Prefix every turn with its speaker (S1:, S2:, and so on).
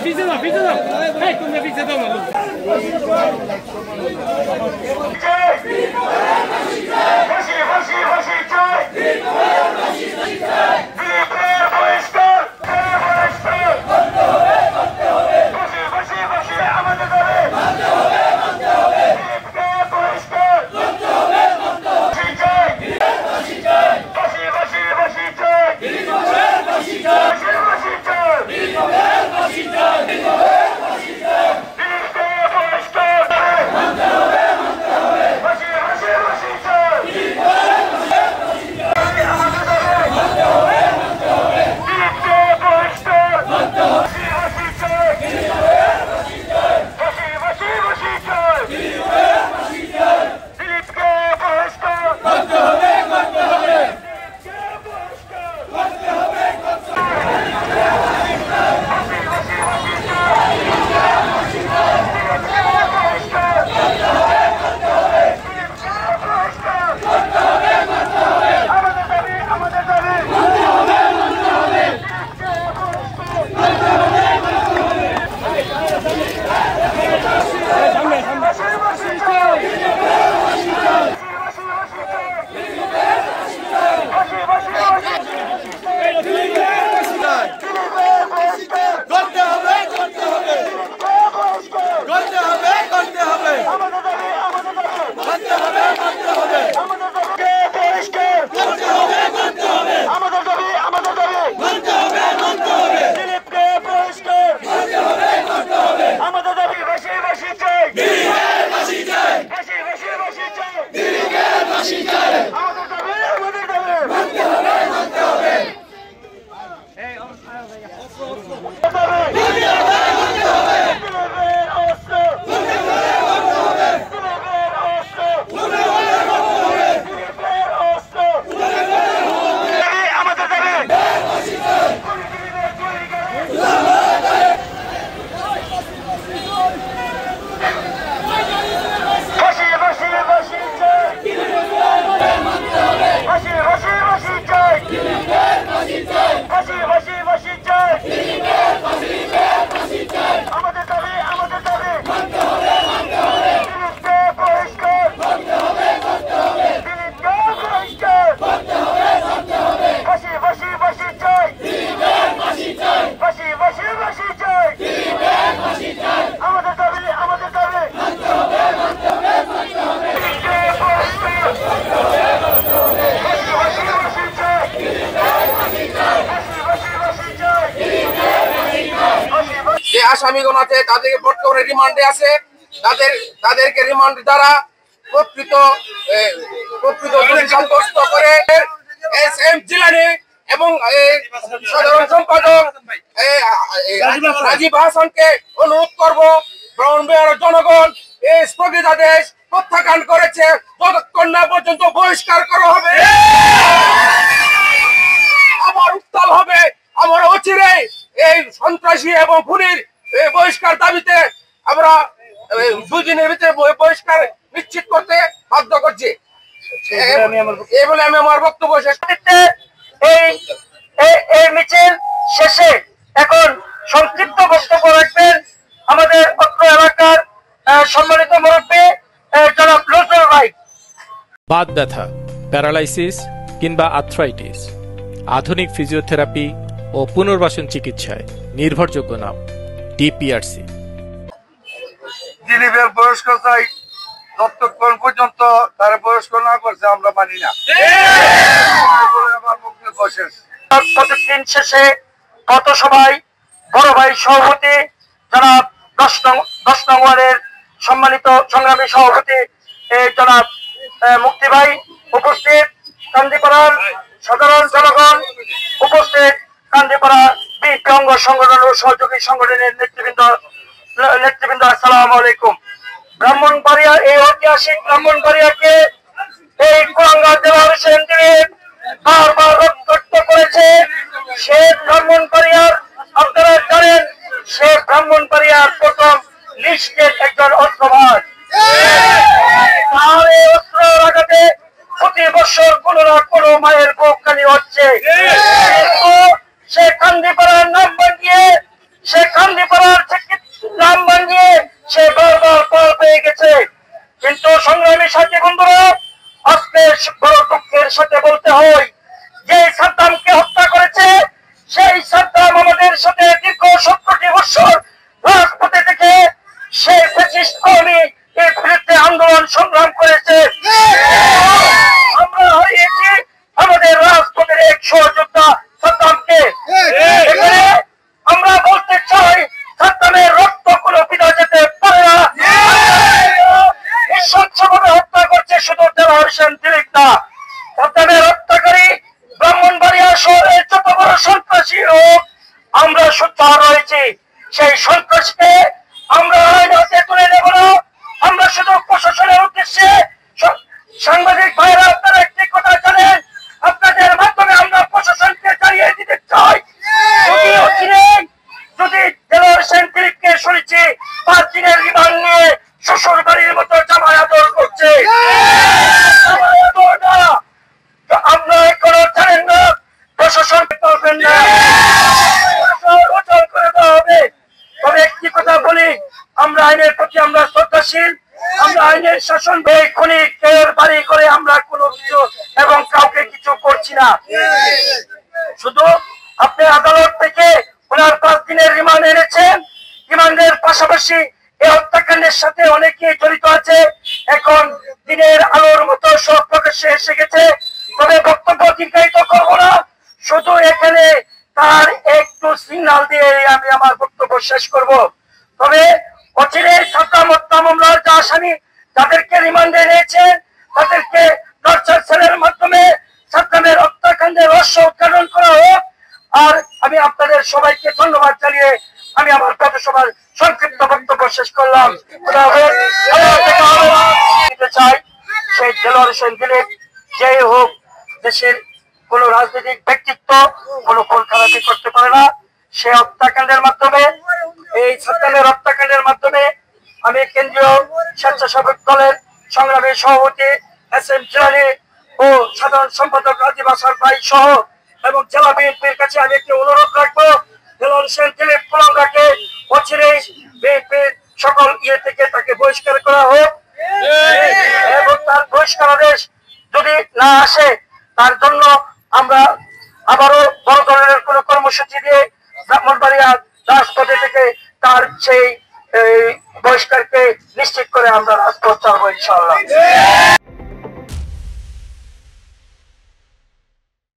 S1: Pizza no! Hey, come pizza no!
S2: আসামিগণ আছে তাদেরকে বর্তমানে রিমান্ডে আছে, তাদেরকে রিমান্ড দ্বারা প্রকৃত সাব্যস্ত করে এস.এম. জিলানী এবং সাধারণ সম্পাদক রাজীব হাসানকে অনুরোধ করব, ব্রাহ্মণবাড়িয়ার জনগণ এই স্থগিতাদেশ প্রত্যাখ্যান করেছে, যতক্ষণ না পর্যন্ত বহিষ্কার করা হবে, আবার উত্তাল হবে। আমরা অচিরেই এই সন্ত্রাসী এবং খুনির বহিষ্কার দাবিতে আমরা 2 দিনের ভিতরে বহিষ্কার নিশ্চিত করতে বাধ্য করছি। এই বলে আমি আমার বক্তব্য শেষ করতে।
S3: এই মিছিল শেষে এখন সংক্ষিপ্ত বক্তব্য রাখবেন আমাদের অত্র এলাকার সম্মানিত মুরব্বী জনাব নজরুল ভাই।
S4: বাত ব্যথা, প্যারালাইসিস কিংবা আর্থ্রাইটিস, আধুনিক ফিজিওথেরাপি ও পুনর্বাসন চিকিৎসায় নির্ভরযোগ্য নাম ডিপিআরসি।
S5: দিলীপের বয়স্ক চাই, যতক্ষণ পর্যন্ত তারা বয়স্ক না করছে আমরা মানি না।
S3: প্রতিদিন শেষে গত সভায় বড় ভাই সভাপতি জনাব 10 নং ওয়ার্ডের সম্মানিত সংগ্রামী সভাপতি জনাব মুক্তি ভাই উপস্থিত, কান্দিপাড়ার সাধারণ জনগণ উপস্থিত, কান্দিপাড়া বিএনপি অঙ্গ সংগঠন ও সহযোগী সংগঠনের নেতৃবৃন্দ আসসালামু আলাইকুম। ব্রাহ্মণবাড়িয়া, এই ঐতিহাসিক ব্রাহ্মণবাড়িয়াকে এই কুলাঙ্গার দেওয়ার হোসেন বারবার রক্তাক্ত করেছে। সে ব্রাহ্মণবাড়িয়ার আপনারা জানেন ব্রাহ্মণবাড়িয়ার প্রথম লিস্টের একজন অস্ত্রবাজ। আর এই অস্ত্র লাগাতে প্রতি বছর কোনো না কোনো মায়ের বুক খালি হচ্ছে। সে কান্দিপাড়ার নাম ভাঙিয়ে সে বারবার পার পেয়ে গেছে। কিন্তু সংগ্রামী সাথী বন্ধুরা, আজকে বড় দুঃখের সাথে বলতে হয়, যে সাদ্দামকে হত্যা করেছে সেই সাদ্দাম আমাদের সাথে দীর্ঘ 17টি বছর রাজপথে থেকে সেই ফ্যাসিস্ট আওয়ামী এর বিরুদ্ধে আন্দোলন সংগ্রাম করেছে। আমরা হারিয়েছি আমাদের রাজপথের এক সহযোদ্ধা সাদ্দামকে। এখানে আমরা বলতে চাই, সাদ্দামের রক্ত কোনো পিতা যেতে পারে না। নৃশংসভাবে হত্যা করছে শুধু দেলোয়ার হোসেন দিলীপ না, সাদ্দামের হত্যাকারী ব্রাহ্মণবাড়িয়া শহরের যত বড় সন্ত্রাসী হোক, আমরা সোচ্চার রয়েছি। সেই সন্ত্রাসীকে আমরা আইন হাতে তুলে নেব না। আমরা শুধু প্রশাসনের উদ্দেশ্যে, সাংবাদিক ভাইরা আপনারা একটি কথা জানেন, আপনাদের মাধ্যমে আমরা প্রশাসনকে জানিয়ে দিতে চাই, যদি দেলোয়ার হোসেন দিলীপকে শুনেছি 5 দিনের রিমান্ড নিয়ে শ্বশুর বাড়ির মতো জামাই আদর করছে। আমরা এখনো জানেন না, প্রশাসন পারবেন না, করে দেওয়া হবে। তবে একটি কথা বলি, আমরা আইনের প্রতি আমরা শ্রদ্ধাশীল, আমরা আইনের শাসন খুনি কেউ বাড়ি করে আমরা কোনো কিছু এবং কাউকে কিছু করছি না। শুধু আপনি আদালত থেকে ওনার 5 দিনের রিমান্ড এনেছেন। রিমান্ডের পাশাপাশি এই হত্যাকাণ্ডের সাথে অনেকে জড়িত আছে। এখন দিনের আলোর মতো সব প্রকাশ্যে এসে গেছে। তবে বক্তব্য দীর্ঘায়িত করব না, শুধু এখানে তার একটু সিগন্যাল দিয়ে আমি আমার বক্তব্য শেষ করব। তবে অচিরে সাদ্দাম হত্যা মামলার যে আসামি যাদেরকে রিমান্ডে নিয়েছেন, তাদেরকে টর্চার সেলের মাধ্যমে সাদ্দামের হত্যাকাণ্ডের রহস্য উদ্ঘাটন করা হোক। আর আমি আপনাদের সবাইকে ধন্যবাদ জানিয়ে আমি আমার পথসভার সংক্ষিপ্ত বক্তব্য শেষ করলাম। চাই সেই দেলোয়ার হোসেন দিলীপ যেই হোক, দেশের কোন রাজনৈতিক ব্যক্তিত্ব কোন খুন খারাপি করতে পারে না। সে হত্যাকাণ্ডের মাধ্যমে, এই সাদ্দামের হত্যাকাণ্ডের মাধ্যমে আমি কেন্দ্রীয় স্বেচ্ছাসেবক দলের সংগ্রামী সভাপতি SM জিলানী ও সাধারণ সম্পাদক রাজীব আসার ভাই সহ এবং জেলা বিএনপির কাছে আমি একটি অনুরোধ রাখবো, দেলোয়ার হোসেন দিলীপ কুলাঙ্গাকে অচিরেই বিএনপির সকল থেকে তাকে বহিষ্কার করা হোক এবং তার বহিষ্কার আদেশ যদি না আসে, তার জন্য আমরা আবারও বড় ধরনের কোন কর্মসূচি দিয়ে ব্রাহ্মণবাড়িয়া রাজপথে থেকে তার সেই বহিষ্কারকে নিশ্চিত করে আমরা রাজপথ চালাবো ইনশাআল্লাহ।